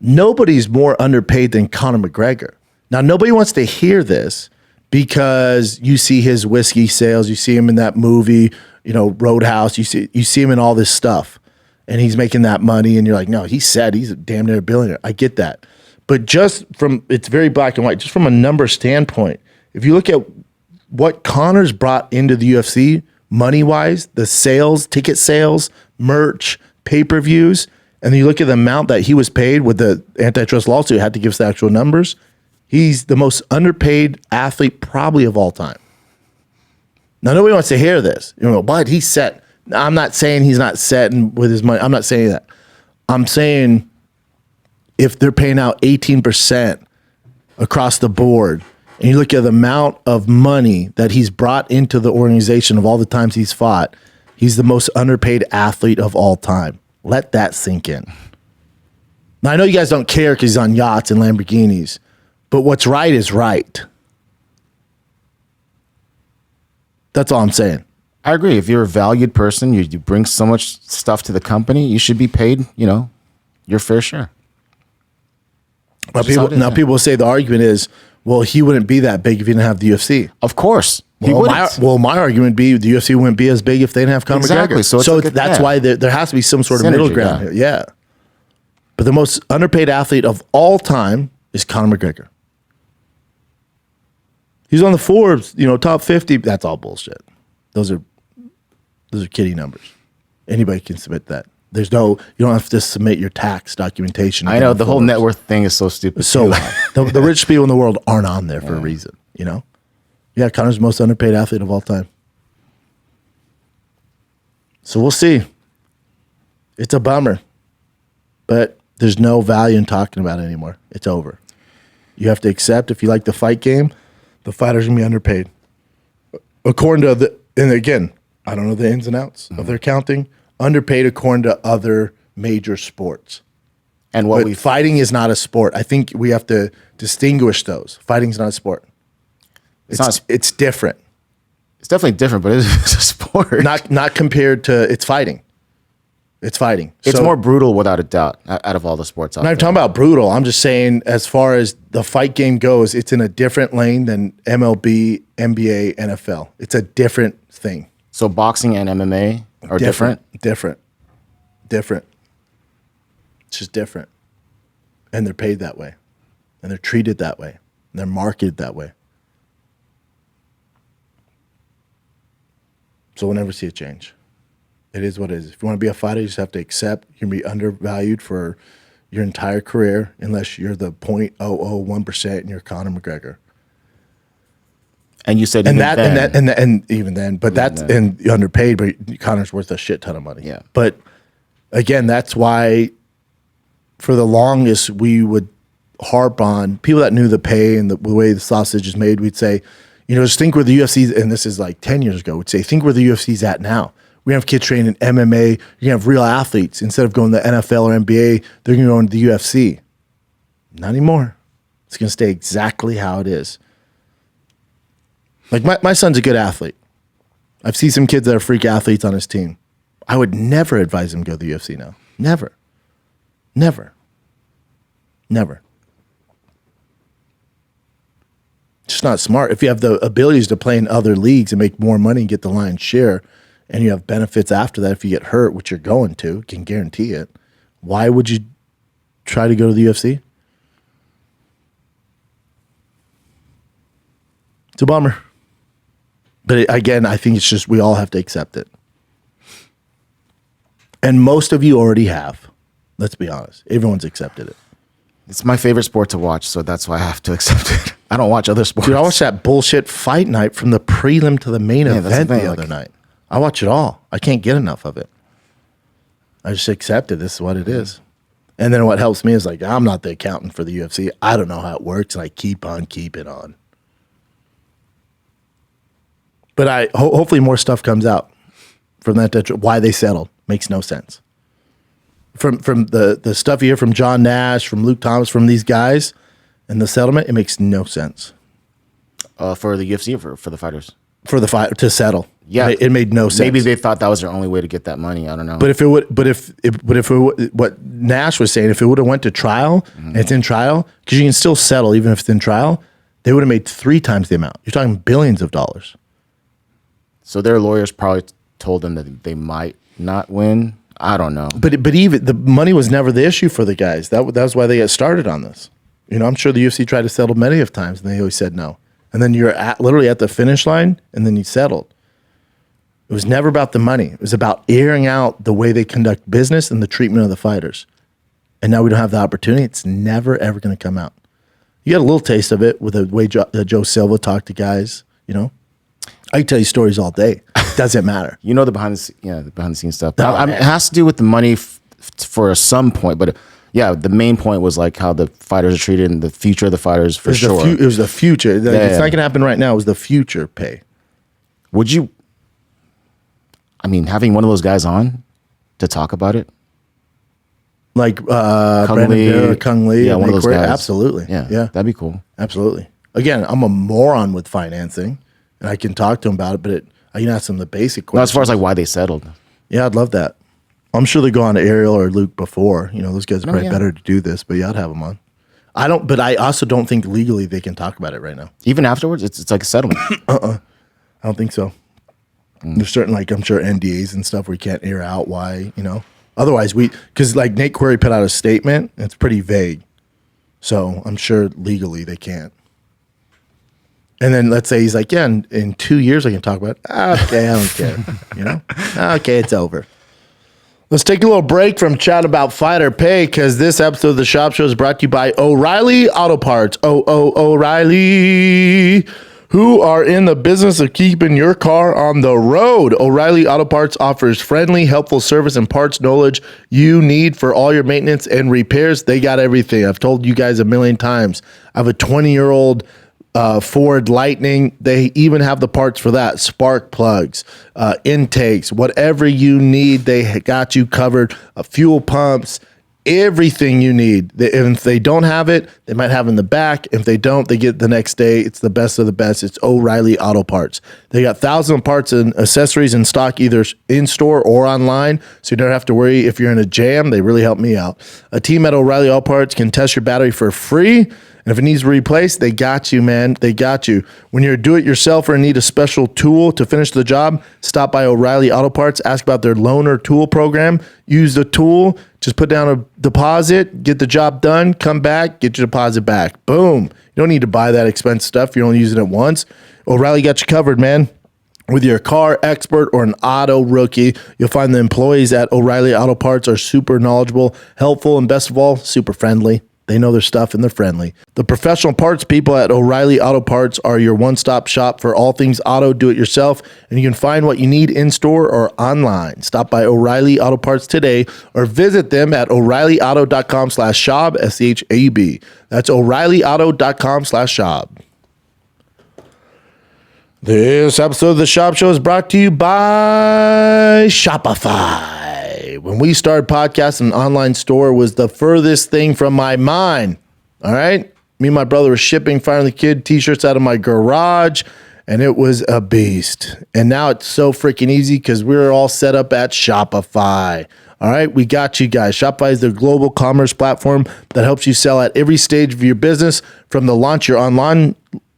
Nobody's more underpaid than Conor McGregor. Now, nobody wants to hear this because you see his whiskey sales, you see him in that movie, Roadhouse, you see him in all this stuff, and he's making that money, and you're like, no, he's a damn near a billionaire. I get that. But it's very black and white, just from a number standpoint, if you look at what Conor's brought into the UFC money-wise, the sales, ticket sales, merch, pay-per-views, and then you look at the amount that he was paid with the antitrust lawsuit, had to give us the actual numbers. He's the most underpaid athlete probably of all time. Now, nobody wants to hear this, but he's set. I'm not saying he's not set with his money. I'm not saying that. I'm saying if they're paying out 18% across the board, and you look at the amount of money that he's brought into the organization of all the times he's fought, he's the most underpaid athlete of all time. Let that sink in. Now, I know you guys don't care because he's on yachts and Lamborghinis, but what's right is right. That's all I'm saying. I agree. If you're a valued person, you bring so much stuff to the company, you should be paid, your fair share. Now people will say the argument is, well, he wouldn't be that big if he didn't have the UFC. Of course. My argument would be the UFC wouldn't be as big if they didn't have Conor Exactly. McGregor. So that's why there has to be some sort of middle ground here. Yeah. But the most underpaid athlete of all time is Conor McGregor. He's on the Forbes, top 50. That's all bullshit. Those are kiddie numbers. Anybody can submit that. You don't have to submit your tax documentation. I know the whole net worth thing is so stupid. So the rich people in the world aren't on there for a reason, Yeah, Conor's the most underpaid athlete of all time. So we'll see. It's a bummer, but there's no value in talking about it anymore. It's over. You have to accept if you like the fight game, the fighters are going to be underpaid. According to And again, I don't know the ins and outs of their counting. Underpaid according to other major sports. And what But fighting is not a sport. I think we have to distinguish those. Fighting's not a sport. It's different. it's definitely different, but it's a sport. Not compared to it's fighting. It's fighting. It's So- more brutal without a doubt out of all the sports out I'm not there. talking about brutal. I'm just saying, as far as the fight game goes, it's in a different lane than MLB, NBA, NFL. It's a different thing. So boxing and MMA are different? Different. It's just different. And they're paid that way. And they're treated that way. And they're marketed that way. So we'll never see a change. It is what it is. If you want to be a fighter, you just have to accept you're going to be undervalued for your entire career unless you're the 0.001% and you're Conor McGregor. And you said And even then, and even then, but that's and you're underpaid, but Conor's worth a shit ton of money. Yeah. But again, that's why for the longest we would harp on people that knew the pay and the way the sausage is made. We'd say, just think where the UFC's, and this is like 10 years ago, we'd say, think where the UFC's at now. We have kids training in MMA. You're going to have real athletes. Instead of going to the NFL or NBA, they're going to go into the UFC. Not anymore. It's going to stay exactly how it is. Like my son's a good athlete. I've seen some kids that are freak athletes on his team. I would never advise him to go to the UFC now. Never. It's just not smart. If you have the abilities to play in other leagues and make more money and get the lion's share, and you have benefits after that if you get hurt, which you're going to, can guarantee it, why would you try to go to the UFC? It's a bummer. But again, I think it's just we all have to accept it. And most of you already have. Let's be honest. Everyone's accepted it. it's my favorite sport to watch, so that's why I have to accept it. I don't watch other sports. Dude, I watched that bullshit fight night from the prelim to the main Yeah, that's event the thing, the other night. I watch it all. I can't get enough of it. I just accept it. This is what it is. And then what helps me is like, I'm not the accountant for the UFC. I don't know how it works, and I keep on keeping on. But hopefully more stuff comes out from that. Why they settled makes no sense. From the stuff you hear from John Nash, from Luke Thomas, from these guys, and the settlement, it makes no sense. For the UFC or for the fighters? For the fight to settle. Yeah. It made no sense. Maybe they thought that was their only way to get that money. I don't know. But if what Nash was saying, if it would have went to trial, and it's in trial, because you can still settle even if it's in trial, they would have made 3 times the amount. You're talking billions of dollars. So their lawyers probably told them that they might not win. I don't know. But even the money was never the issue for the guys. That was why they got started on this. I'm sure the UFC tried to settle many of times, and they always said no. And then you're literally at the finish line, and then you settled. It was never about the money. It was about airing out the way they conduct business and the treatment of the fighters. And now we don't have the opportunity. It's never, ever going to come out. You got a little taste of it with the way Joe Silva talked to guys, I can tell you stories all day. Doesn't matter. The behind the scenes stuff. I mean, it has to do with the money for some point, but the main point was like how the fighters are treated and the future of the fighters for sure. It was the future. It's not going to happen right now. It was the future pay. Would you? I mean, having one of those guys on to talk about it, like Brandon Vera, Kung Lee, one of those guys. Absolutely. Yeah, that'd be cool. Absolutely. Again, I'm a moron with financing, and I can talk to him about it, but I can ask them the basic questions. As far as like why they settled. Yeah, I'd love that. I'm sure they go on to Ariel or Luke before. Those guys are probably better to do this, but I'd have them on. But I also don't think legally they can talk about it right now. Even afterwards, it's like a settlement. I don't think so. There's certain, I'm sure NDAs and stuff where you can't air out why, Otherwise, because Nate Query put out a statement, and it's pretty vague. So I'm sure legally they can't. And then let's say he's like, yeah, in 2 years I can talk about it. Okay, I don't care. Okay, it's over. Let's take a little break from chat about fighter pay because this episode of the Schaub Show is brought to you by O'Reilly Auto Parts. O'Reilly, who are in the business of keeping your car on the road. O'Reilly Auto Parts offers friendly, helpful service and parts knowledge you need for all your maintenance and repairs. They got everything. I've told you guys a million times. I have a 20-year-old Ford Lightning. They even have the parts for that. Spark plugs, intakes, whatever you need, they got you covered. Fuel pumps, everything you need. If they don't have it, they might have in the back. If they don't, they get it the next day. It's the best of the best. It's O'Reilly Auto Parts. They got thousands of parts and accessories in stock, either in store or online, so you don't have to worry if you're in a jam. They really help me out. A team at O'Reilly Auto Parts can test your battery for free. And if it needs replaced, they got you, man. They got you. When you're a do-it-yourselfer and need a special tool to finish the job, stop by O'Reilly Auto Parts. Ask about their loaner tool program. Use the tool. Just put down a deposit, get the job done, come back, get your deposit back. Boom. You don't need to buy that expensive stuff. You're only using it once. O'Reilly got you covered, man. Whether you're a car expert or an auto rookie, you'll find the employees at O'Reilly Auto Parts are super knowledgeable, helpful, and best of all, super friendly. They know their stuff and they're friendly. The professional parts people at O'Reilly Auto Parts are your one-stop shop for all things auto do-it-yourself, and you can find what you need in-store or online. Stop by O'Reilly Auto Parts today or visit them at O'ReillyAuto.com/Schaub, S-C-H-A-U-B. That's O'ReillyAuto.com/Schaub. This episode of the Schaub Show is brought to you by Shopify. When we started podcasting, an online store was the furthest thing from my mind. All right? Me and my brother were shipping Fire the Kid t-shirts out of my garage, and it was a beast. And now it's so freaking easy because we're all set up at Shopify. All right? We got you guys. Shopify is the global commerce platform that helps you sell at every stage of your business, from the launch your online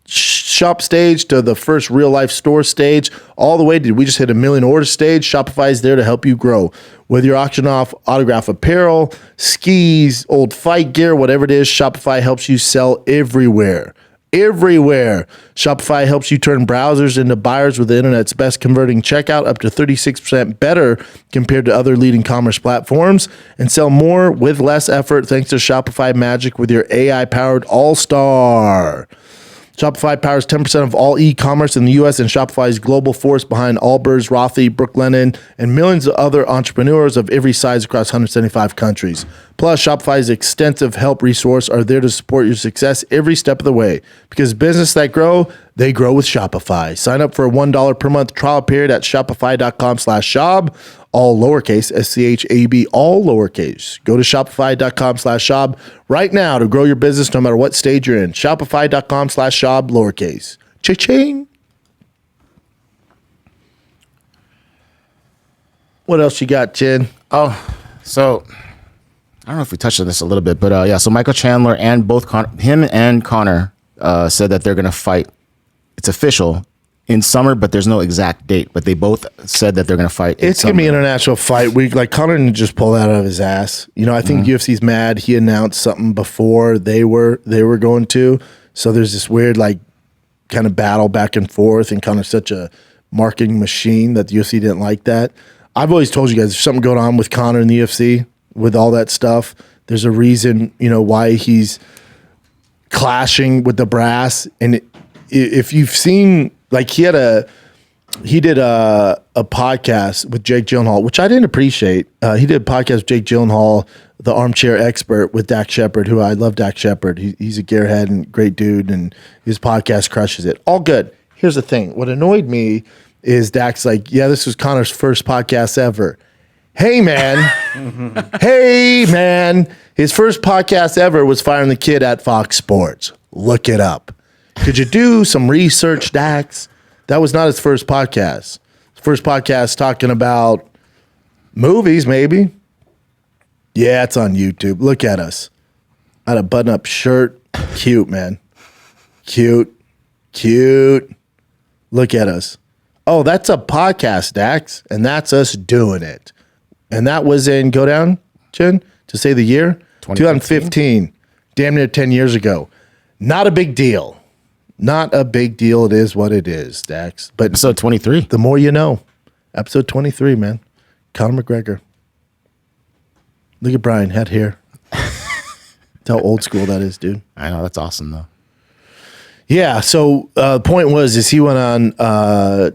shop stage to the first real life store stage, all the way to we just hit 1 million order stage. Shopify is there to help you grow. Whether you're auctioning off autograph apparel, skis, old fight gear, whatever it is, Shopify helps you sell everywhere. Everywhere. Shopify helps you turn browsers into buyers with the internet's best converting checkout, up to 36% better compared to other leading commerce platforms, and sell more with less effort thanks to Shopify Magic with your AI-powered All-Star. Shopify powers 10% of all e-commerce in the U.S., and Shopify's global force behind Allbirds, Rothy, Brooke Lennon, and millions of other entrepreneurs of every size across 175 countries. Plus, Shopify's extensive help resource are there to support your success every step of the way. Because business that grow, they grow with Shopify. Sign up for a $1 per month trial period at shopify.com/Schaub, all lowercase, S-C-H-A-B, all lowercase. Go to shopify.com/Schaub right now to grow your business no matter what stage you're in. Shopify.com/Schaub, lowercase. Cha-ching. What else you got, Chin? Oh, so I don't know if we touched on this a little bit, but yeah, so Michael Chandler and both him and Conor said that they're going to fight. It's official in summer, but there's no exact date. But they both said that they're going to fight. It's going to be International Fight Week. Like, Conor didn't just pull that out of his ass. You know, I think UFC's mad. He announced something before they were going to. So there's this weird, like, kind of battle back and forth. And Conor's such a marketing machine that the UFC didn't like that. I've always told you guys, there's something going on with Conor in the UFC with all that stuff. There's a reason, you know, why he's clashing with the brass. And if you've seen, like, he did a podcast with Jake Gyllenhaal, which I didn't appreciate. He did a podcast with Jake Gyllenhaal, the armchair expert, with Dak Shepard, who I love. Dak Shepard. He's a gearhead and great dude, and his podcast crushes it. All good. Here's the thing. What annoyed me is Dak's like, yeah, this was Conor's first podcast ever. Hey, man. Hey, man. His first podcast ever was Firing the Kid at Fox Sports. Look it up. Could you do some research, Dax? That was not his first podcast. His first podcast talking about movies, maybe. Yeah, it's on YouTube. Look at us. I had a button-up shirt. Cute, man. Cute. Look at us. Oh, that's a podcast, Dax, and that's us doing it. And that was in, go down, Chin, to say the year? 2015. Damn near 10 years ago. Not a big deal. Not a big deal. It is what it is, Dax. But episode 23. The more you know. Episode 23, man. Conor McGregor. Look at Brian, head hair. That's how old school that is, dude. I know, that's awesome, though. Yeah, so the point is he went on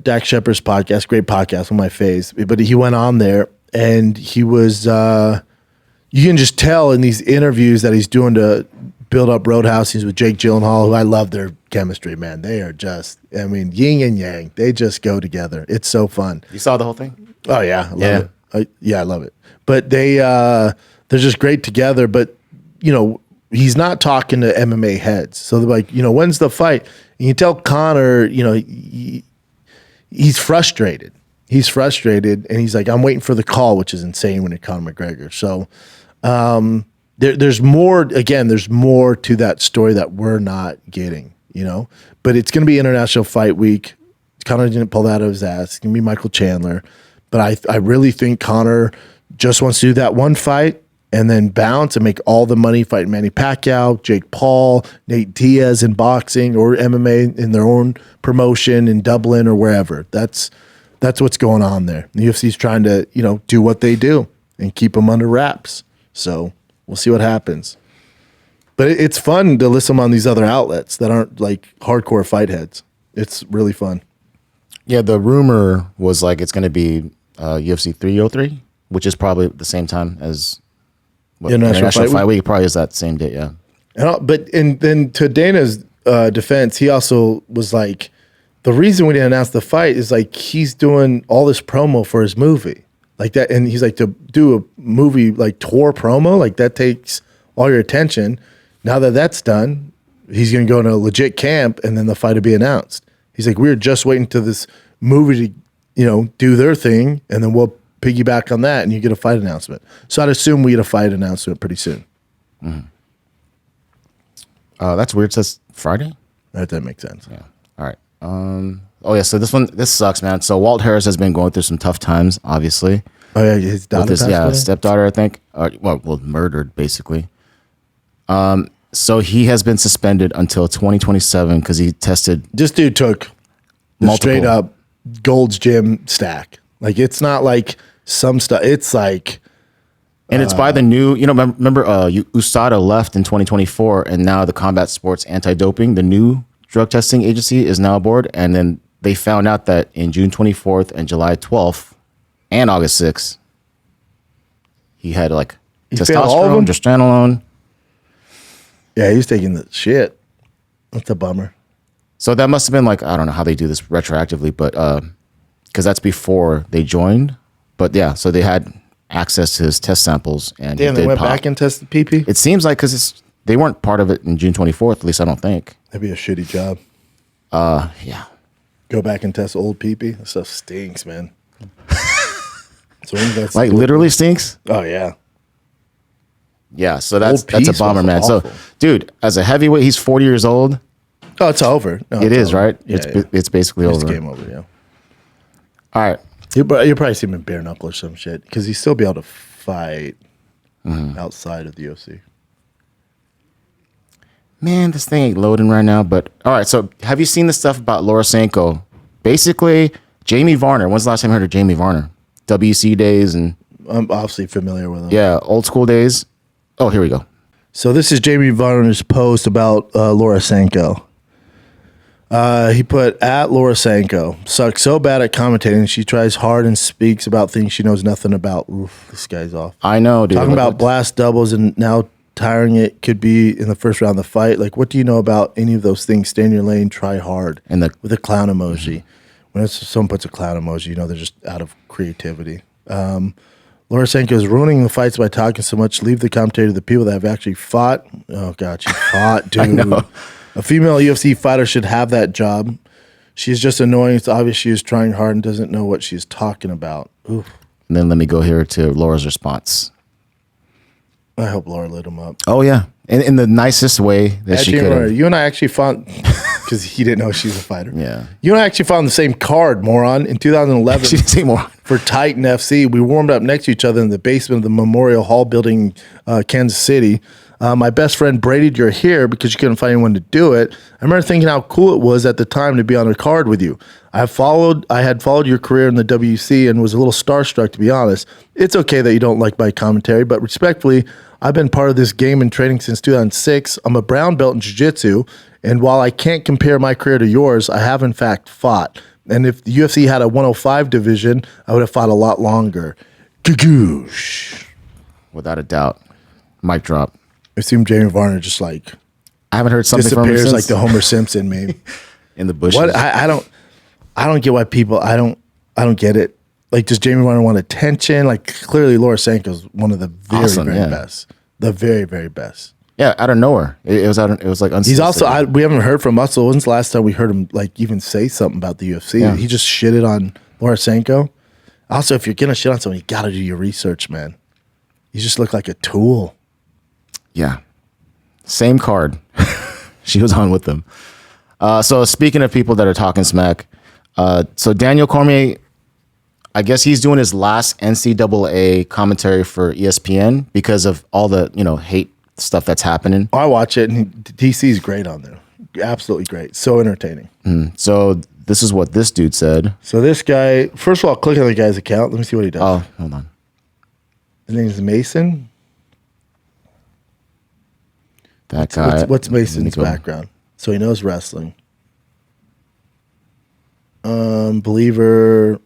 Dak Shepard's podcast, great podcast, on my face, but he went on there, and he was, you can just tell in these interviews that he's doing to build up Roadhouse. He's with Jake Gyllenhaal, who I love their chemistry, man. They are just, I mean, yin and yang. They just go together. It's so fun. You saw the whole thing? Oh yeah, I love it. I love it. But they're just great together. But he's not talking to MMA heads. So they're like, when's the fight? And you tell Conor, he's frustrated. He's frustrated, and he's like, I'm waiting for the call, which is insane when it's Conor McGregor. So there's more. Again, there's more to that story that we're not getting. But it's going to be International Fight Week. Conor didn't pull that out of his ass. It's going to be Michael Chandler. But I really think Conor just wants to do that one fight and then bounce and make all the money fighting Manny Pacquiao, Jake Paul, Nate Diaz in boxing or MMA in their own promotion in Dublin or wherever. That's what's going on there. The UFC's trying to, do what they do and keep them under wraps. So we'll see what happens. But it's fun to listen on these other outlets that aren't like hardcore fight heads. It's really fun. Yeah, the rumor was like it's going to be UFC 303, which is probably the same time as International Fight Week. Probably is that same date, yeah. But then to Dana's defense, he also was like, the reason we didn't announce the fight is like he's doing all this promo for his movie. Like that, and he's like, to do a movie like tour promo, like that takes all your attention. Now that that's done, he's going to go in a legit camp and then the fight will be announced. He's like, we're just waiting to this movie to, do their thing, and then we'll piggyback on that and you get a fight announcement. So I'd assume we get a fight announcement pretty soon. Mm-hmm. That's weird. It says Friday? That makes sense. Yeah. All right. So this sucks, man. So Walt Harris has been going through some tough times, obviously. Oh yeah, his daughter. Stepdaughter, I think. Murdered, basically. So he has been suspended until 2027 because he tested. This dude took the straight up Gold's Gym stack. Like it's not like some stuff. It's like. And it's by the new, remember USADA left in 2024, and now the Combat Sports Anti-Doping, the new drug testing agency, is now aboard. And then they found out that in June 24th and July 12th and August 6th, he had like testosterone, gestanolone. Yeah, he was taking the shit. That's a bummer. So that must have been like, I don't know how they do this retroactively, but because that's before they joined. But yeah, so they had access to his test samples, and they went back and tested PP. It seems like because they weren't part of it in June 24th. At least I don't think. That'd be a shitty job. Yeah. Go back and test old PP. That stuff stinks, man. So like literally stinks. Oh yeah. Yeah. So that's a bummer, man. Awful. So, dude, as a heavyweight, he's 40 years old. Oh, it's over. No, it is, over. right? Yeah, it's basically over. It's game over. Yeah. All right. You'll probably see him in bare knuckle or some shit because he'd still be able to fight outside of the UFC. Man, this thing ain't loading right now. But all right, so have you seen the stuff about Laura Sanko? Basically, Jamie Varner. When's the last time you heard of Jamie Varner? WC days and I'm obviously familiar with him. Yeah, old school days. Oh, here we go. So this is Jamie Varner's post about Laura Sanko. He put, at Laura Sanko, sucks so bad at commentating. She tries hard and speaks about things she knows nothing about. Oof, this guy's off. I know, dude. Talking about blast doubles and now tiring it could be in the first round of the fight. Like, what do you know about any of those things? Stay in your lane, try hard. And with a clown emoji. When someone puts a clown emoji, they're just out of creativity. Laura Sanko is ruining the fights by talking so much. Leave the commentator to the people that have actually fought. Oh, God, she fought, dude. I know. A female UFC fighter should have that job. She's just annoying. It's obvious she is trying hard and doesn't know what she's talking about. Oof. And then let me go here to Laura's response. I hope Laura lit him up. Oh, yeah. In the nicest way that she could have. You and I actually found, because he didn't know she's a fighter. Yeah. You and I actually found the same card, moron, in 2011. She didn't say moron. For Titan FC. We warmed up next to each other in the basement of the Memorial Hall building, Kansas City. My best friend braided your hair because you couldn't find anyone to do it. I remember thinking how cool it was at the time to be on a card with you. I had followed your career in the WC and was a little starstruck, to be honest. It's okay that you don't like my commentary, but respectfully, I've been part of this game and training since 2006. I'm a brown belt in jiu-jitsu, and while I can't compare my career to yours, I have in fact fought. And if the UFC had a 105 division, I would have fought a lot longer. Gagoosh. Without a doubt. Mic drop. I assume Jamie Varner just like I haven't heard something from him disappears since. like the Homer Simpson meme. In the bushes. What I don't get why people I don't get it. Like, does Jamie Varner want attention? Like, clearly Laura Sanko's one of the very best. The very, very best. Yeah, out of nowhere. It was like He's also we haven't heard from Muscle. When's the last time we heard him like even say something about the UFC? Yeah. He just shitted on Laura Sanko. Also, if you're gonna shit on someone, you gotta do your research, man. You just look like a tool. Yeah. Same card. She was on with them. So speaking of people that are talking smack, so Daniel Cormier, I guess he's doing his last NCAA commentary for ESPN because of all the, hate stuff that's happening. I watch it, and DC's great on there. Absolutely great. So entertaining. So this is what this dude said. So this guy, first of all, click on the guy's account. Let me see what he does. Oh, hold on. His name is Mason. That guy. What's Mason's background? So he knows wrestling. Believer.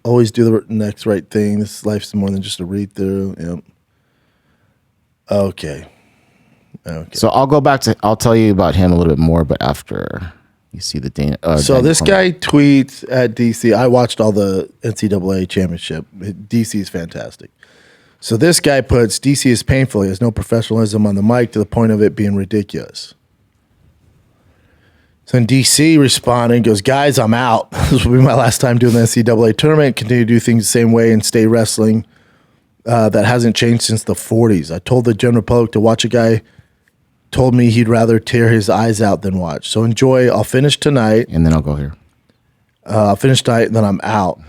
Always do the next right thing. This life's more than just a read through. Yep. Okay. So I'll tell you about him a little bit more, but after you see the Dana. So this guy tweets at DC. I watched all the NCAA championship. DC is fantastic. So this guy puts, DC is painful. He has no professionalism on the mic to the point of it being ridiculous. So then DC responded, goes, guys, I'm out. This will be my last time doing the NCAA tournament. Continue to do things the same way and stay wrestling. That hasn't changed since the 40s. I told the general public to watch a guy, told me he'd rather tear his eyes out than watch. So enjoy. I'll finish tonight. And then I'll go here. I'll finish tonight, and then I'm out.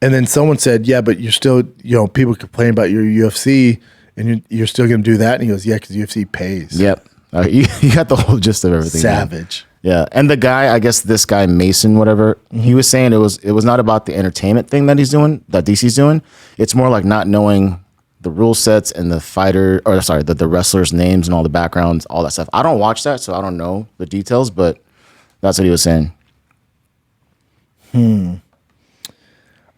And then someone said, yeah, but you're still, people complain about your UFC, and you're still going to do that? And he goes, yeah, because UFC pays. Yep. You got the whole gist of everything. Savage. Man. Yeah. And the guy, I guess this guy, Mason, whatever, he was saying it was not about the entertainment thing that he's doing, that DC's doing. It's more like not knowing the rule sets and the wrestlers' names and all the backgrounds, all that stuff. I don't watch that, so I don't know the details, but that's what he was saying.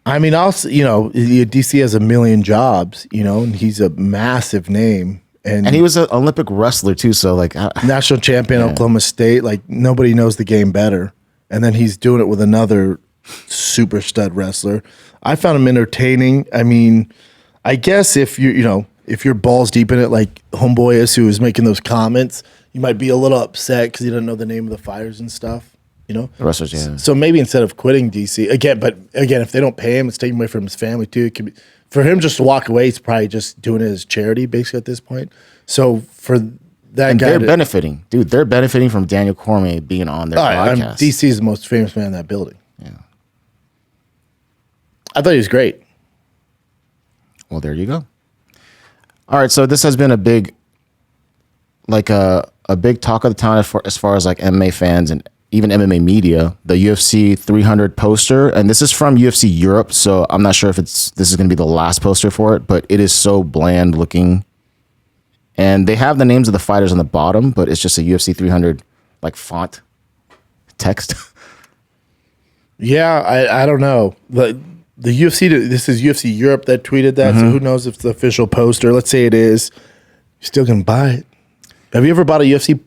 I mean, also, DC has a million jobs, and he's a massive name. And he was an Olympic wrestler too, so like national champion, Oklahoma State. Like, nobody knows the game better. And then he's doing it with another super stud wrestler. I found him entertaining. I mean, I guess if you're balls deep in it, like Homeboy is, who was making those comments, you might be a little upset because you don't know the name of the fighters and stuff. The wrestlers, yeah. So maybe instead of quitting DC again, if they don't pay him, it's taken away from his family too. It could be, for him just to walk away, he's probably just doing it as charity, basically at this point. So for that guy, they're benefiting, dude. They're benefiting from Daniel Cormier being on their podcast. DC is the most famous man in that building. Yeah, I thought he was great. Well, there you go. All right, so this has been a big talk of the town as far as like MMA fans and even MMA media, the UFC 300 poster, and this is from UFC Europe, so I'm not sure if this is going to be the last poster for it, but it is so bland looking. And they have the names of the fighters on the bottom, but it's just a UFC 300 like font text. Yeah, I don't know. The UFC, this is UFC Europe that tweeted that, so who knows if it's the official poster. Let's say it is. You're still going to buy it. Have you ever bought a UFC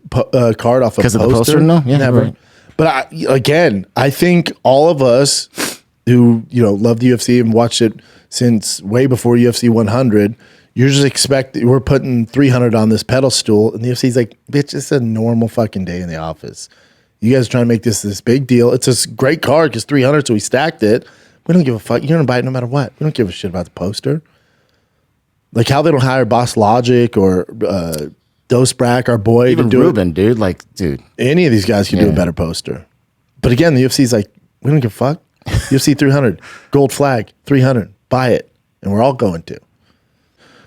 card off a poster? Because of the poster? No. Yeah, never. Right. But I think all of us who love the UFC and watched it since way before UFC 100, you're just we're putting 300 on this pedestal, and the UFC's like, bitch, it's a normal fucking day in the office. You guys are trying to make this big deal. It's a great card because 300, so we stacked it. We don't give a fuck. You're gonna buy it no matter what. We don't give a shit about the poster. Like how they don't hire Boss Logic or Dosbrack, our boy, even to do Ruben, dude. Like, dude, any of these guys can do a better poster. But again, the UFC's like, we don't give a fuck. UFC 300, gold flag, 300, buy it, and we're all going to.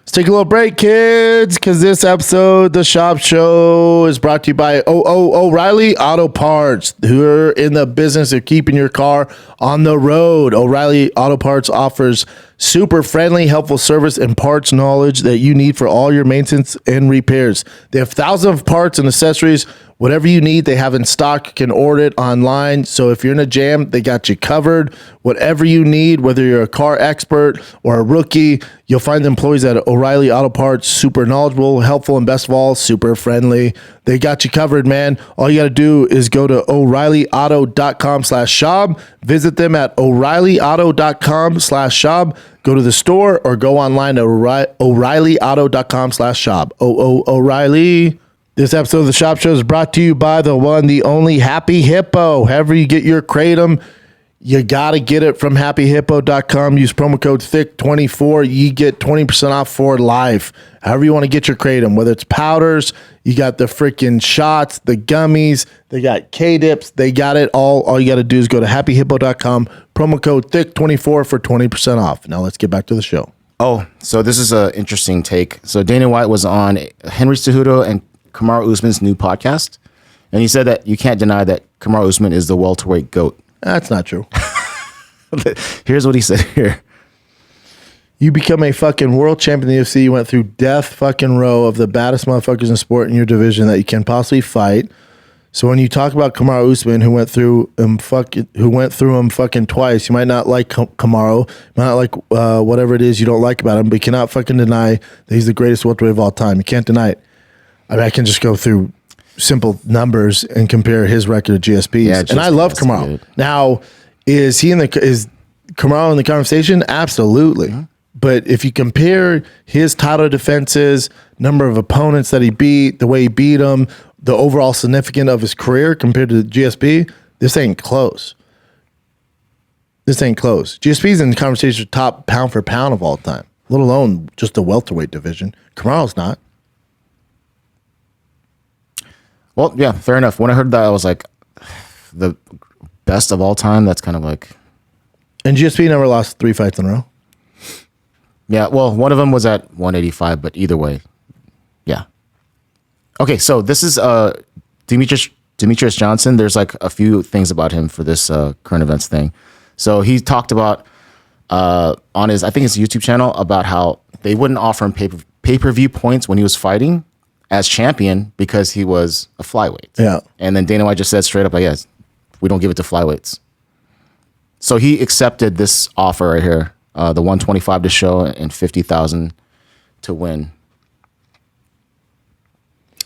Let's take a little break, kids, because this episode, the Schaub Show, is brought to you by O'Reilly Auto Parts, who are in the business of keeping your car on the road. O'Reilly Auto Parts offers Super friendly, helpful service and parts knowledge that you need for all your maintenance and repairs. They have thousands of parts and accessories. Whatever you need, they have in stock. You can order it online. So if you're in a jam, they got you covered. Whatever you need, whether you're a car expert or a rookie, you'll find the employees at O'Reilly Auto Parts super knowledgeable, helpful, and best of all, super friendly. They got you covered, man. All you got to do is go to O'ReillyAuto.com/Schaub. Visit them at O'ReillyAuto.com/Schaub. Go to the store or go online to O'ReillyAuto.com/Schaub. O'Reilly. This episode of the Schaub Show is brought to you by the one, the only Happy Hippo. However you get your kratom, you got to get it from happyhippo.com. Use promo code THICC24. You get 20% off for life. However you want to get your kratom, whether it's powders, you got the freaking shots, the gummies, they got K-dips, they got it all. All you got to do is go to happyhippo.com, promo code THICC24 for 20% off. Now let's get back to the show. Oh, so this is an interesting take. So Dana White was on Henry Cejudo and Kamaru Usman's new podcast, and he said that you can't deny that Kamaru Usman is the welterweight GOAT. That's not true. Here's what he said here. You become a fucking world champion in the UFC. You went through death fucking row of the baddest motherfuckers in sport in your division that you can possibly fight. So when you talk about Kamaru Usman, who went through him fucking twice, you might not like Kamaru, you might not like whatever it is you don't like about him, but you cannot fucking deny that he's the greatest welterweight of all time. You can't deny it. I mean, I can just go through simple numbers and compare his record to GSP's. Yeah, and I love Kamaru. Now, is Kamaru in the conversation? Absolutely. Mm-hmm. But if you compare his title defenses, number of opponents that he beat, the way he beat them, the overall significance of his career compared to GSP, this ain't close. This ain't close. GSP's in the conversation top pound for pound of all time, let alone just the welterweight division. Kamaru's not. Well, yeah, fair enough. When I heard that, I was like, the best of all time. That's kind of like. And GSP never lost 3 fights in a row. Yeah, well, one of them was at 185, but either way, yeah. Okay, so this is Demetrius Johnson. There's like a few things about him for this current events thing. So he talked about on his, I think his YouTube channel, about how they wouldn't offer him pay-per-view points when he was fighting as champion because he was a flyweight. Yeah. And then Dana White just said straight up, like, yes, we don't give it to flyweights. So he accepted this offer right here, the 125 to show and 50,000 to win.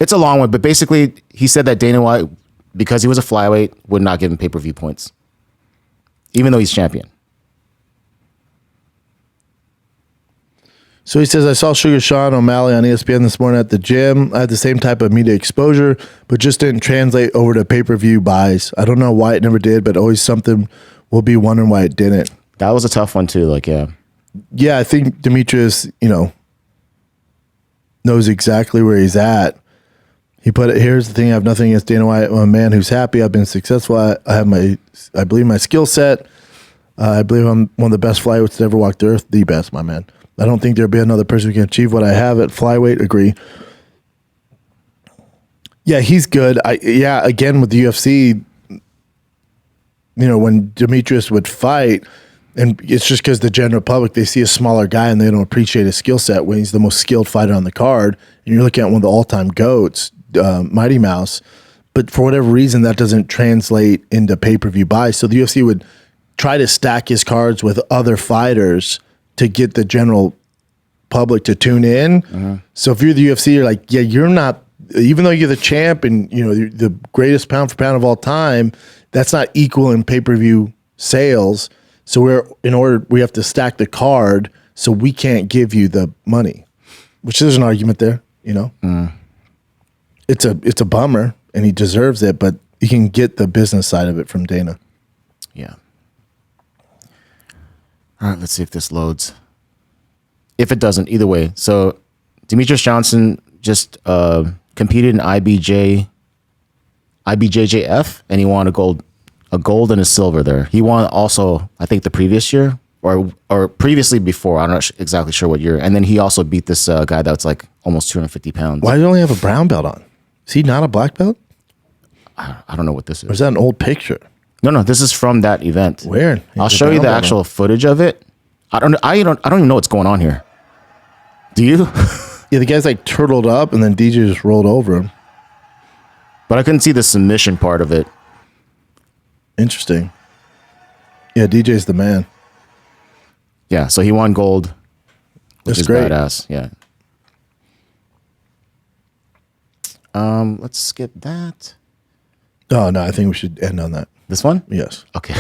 It's a long one, but basically he said that Dana White, because he was a flyweight, would not give him pay-per-view points, even though he's champion. So he says, I saw Sugar Sean O'Malley on ESPN this morning at the gym. I had the same type of media exposure, but just didn't translate over to pay-per-view buys. I don't know why it never did, but always something we'll be wondering why it didn't. That was a tough one too. Like, yeah. Yeah, I think Demetrius, knows exactly where he's at. He put it, here's the thing, I have nothing against Dana White. I'm a man who's happy. I've been successful. I believe my skill set. I believe I'm one of the best flyweights to ever walk the earth. The best, my man. I don't think there'll be another person who can achieve what I have at flyweight. Agree. Yeah, he's good. Again, with the UFC, when Demetrius would fight, and it's just because the general public, they see a smaller guy and they don't appreciate his skill set when he's the most skilled fighter on the card. And you're looking at one of the all-time GOATs, Mighty Mouse. But for whatever reason, that doesn't translate into pay-per-view buys. So the UFC would try to stack his cards with other fighters to get the general public to tune in. Uh-huh. So if you're the UFC, you're like, yeah, you're not, even though you're the champ and you're the greatest pound for pound of all time, that's not equal in pay-per-view sales. So we have to stack the card, so we can't give you the money, which there's an argument there, It's a bummer and he deserves it, but you can get the business side of it from Dana. Yeah. All right, let's see if this loads. If it doesn't, either way. So Demetrius Johnson just competed in IBJJF, and he won a gold and a silver there. He won also, I think, the previous year or previously before. I'm not exactly sure what year. And then he also beat this guy that's like almost 250 pounds. Why do you only have a brown belt on? Is he not a black belt? I don't know what this is. Or is that an old picture? No, this is from that event. Weird. I'll show you the actual footage of it. I don't even know what's going on here. Do you? Yeah, the guy's like turtled up, and then DJ just rolled over him. But I couldn't see the submission part of it. Interesting. Yeah, DJ's the man. Yeah, so he won gold, which is great. badass. Yeah. Let's skip that. Oh no, I think we should end on that. This one? Yes. Okay.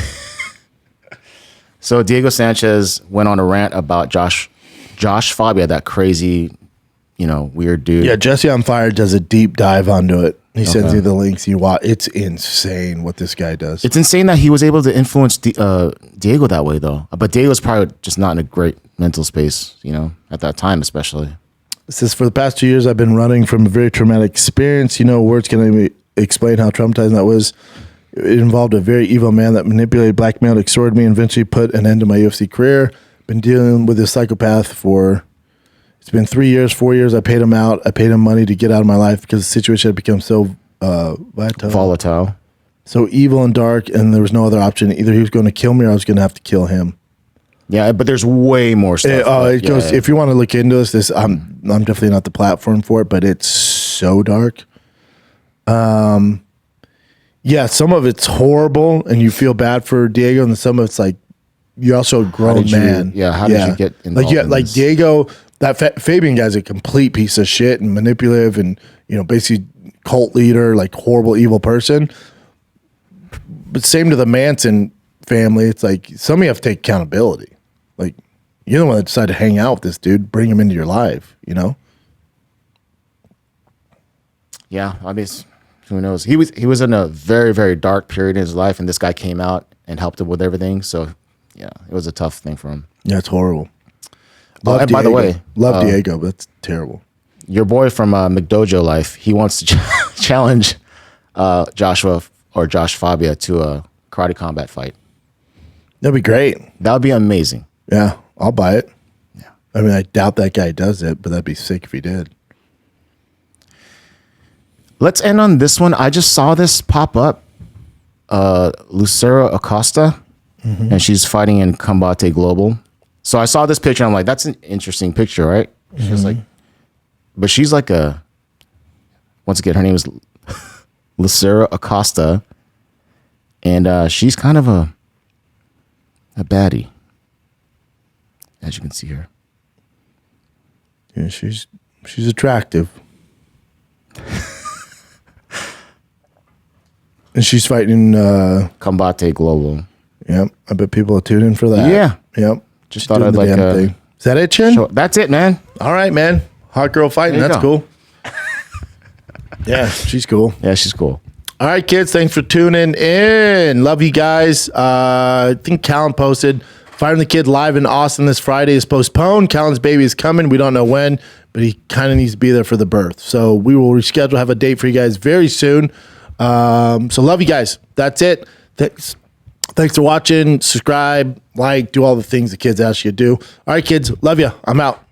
So Diego Sanchez went on a rant about Josh Fabia, that crazy, weird dude. Yeah, Jesse on Fire does a deep dive onto it. He sends you the links. You watch. It's insane what this guy does. It's insane that he was able to influence Diego that way, though. But Diego's probably just not in a great mental space, at that time, especially. It says, for the past 2 years, I've been running from a very traumatic experience. Words can explain how traumatizing that was. It involved a very evil man that manipulated, blackmailed, extorted me, and eventually put an end to my UFC career. Been dealing with this psychopath for, it's been 3 years, 4 years. I paid him out. I paid him money to get out of my life because the situation had become so volatile. So evil and dark, and there was no other option. Either he was going to kill me or I was going to have to kill him. Yeah, but there's way more stuff. It goes. If you want to look into this, I'm definitely not the platform for it, but it's so dark. Yeah, some of it's horrible, and you feel bad for Diego, and some of it's like you're also a grown man. How did you get involved? Like Diego, that Fabian guy's a complete piece of shit and manipulative, and basically cult leader, like horrible, evil person. But same to the Manson family. It's like some of you have to take accountability. Like you're the one that decided to hang out with this dude, bring him into your life. Yeah, I mean, who knows? He was in a very, very dark period in his life, and this guy came out and helped him with everything. So, yeah, it was a tough thing for him. Yeah, it's horrible. And by the way, love Diego, but that's terrible. Your boy from McDojo Life, he wants to challenge Joshua or Josh Fabia to a karate combat fight. That'd be great. That would be amazing. Yeah, I'll buy it. Yeah. I mean, I doubt that guy does it, but that'd be sick if he did. Let's end on this one. I just saw this pop up. Lucero Acosta, and she's fighting in Combate Global. So I saw this picture. I'm like, that's an interesting picture, right? She's like, but she's like once again, her name is Lucero Acosta, and she's kind of a baddie, as you can see her. Yeah, she's attractive. And she's fighting Combate Global. Yep. I bet people will tune in for that. Yeah. Yep. Just thought I'd like thing. Is that it, Chin? That's it, man. All right, man. Hot girl fighting. There you That's go. cool. Yeah, she's cool. Yeah, she's cool. All right, kids. Thanks for tuning in. Love you guys. I think Callan posted Fighting the Kid live in Austin this Friday is postponed. Callan's baby is coming. We don't know when, but he kind of needs to be there for the birth. So we will reschedule, have a date for you guys very soon. So love you guys. That's it. Thanks for watching. Subscribe, like, do all the things the kids ask you to do. All right, kids. Love you. I'm out.